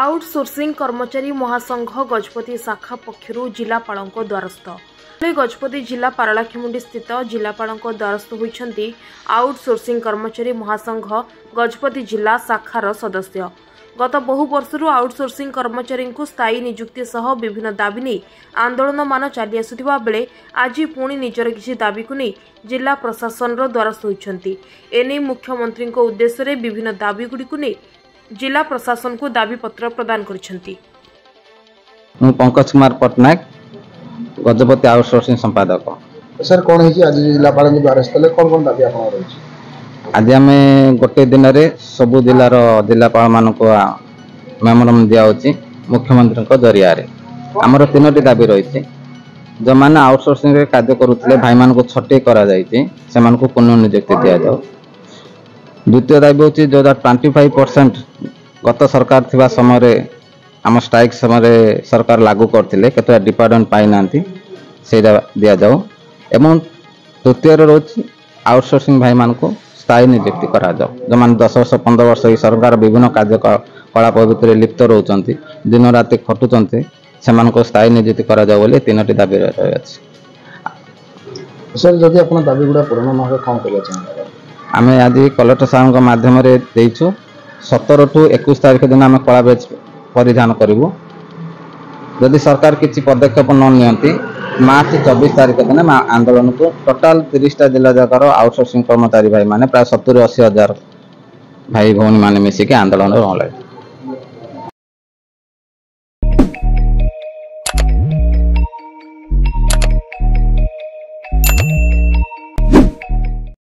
Outsourcing कर्मचारी महासंघ गजपति शाखा पक्षरु जिलापाल द्वारस्थ गजपति जिला पारलाखेमुंडी स्थित जिलापाल द्वारस्थ होती आउटसोर्सिंग कर्मचारी महासंघ गजपति जिला शाखार सदस्य गत बहु वर्षर आउटसोर्सिंग कर्मचारी स्थायी नियुक्ति सह विभिन्न दाबी नहीं आंदोलन मान चली आसुथिबा बेले आज पुणी निजर किसी दाबी को नहीं जिला प्रशासन द्वारस्थ होती एने मुख्यमंत्री उद्देश्य विभिन्न दाबी गुड़िक नहीं जिला प्रशासन को दाबी पत्र प्रदान करछंती। पंकज कुमार पटनायक गजपति आउटसोर्सिंग संपादक। सर कौन है आज जिलापाल द्वारस्थ कौन दाबी आपन रही? आज आम गोटे दिन में सबू जिलार जिलापाल मान मेमोरांडम दिया मुख्यमंत्री जरिया आमर तीनो दाबी रही जो मैंने आउटसोर्सिंग कार्य करुले भाई मान छटे कर पुनः नियुक्ति दि जाओ। द्वितीय दाबी हूँ जो 25% गत सरकार थिबा समय आम स्ट्राइक समय सरकार लागू करते केतटा डिपार्टमेंट पाई ना से दि जाओ। एवं तृतीय रोच आउटसोर्सिंग भाई मान को स्थायी नियुक्ति करा जाओ जो मैंने 10 वर्ष 15 वर्ष ये सरकार विभिन्न कार्यकलाप भितर लिप्त रोचंती दिन राति खटुंट से स्थायी नियुक्ति करा जाओ बोली तीनोटी दाबी रही है। सर जदि अपन दाबी गुड़ा पूर्ण न हो कौन करबा चाहबा? आम आज कलेक्टर साहब माध्यम 17 टू 21 तारीख दिन आम कला बेच परिधान करूँ जदि सरकार किसी पदक्षेप न नियंती मार्च 24 तारीख दिन आंदोलन को टोटाल 30टा जिला जाकर आउटसोर्सिंग कर्मचारी भाई माने प्राय 70-80 हजार भाई भौणी माने मिसिक आंदोलन।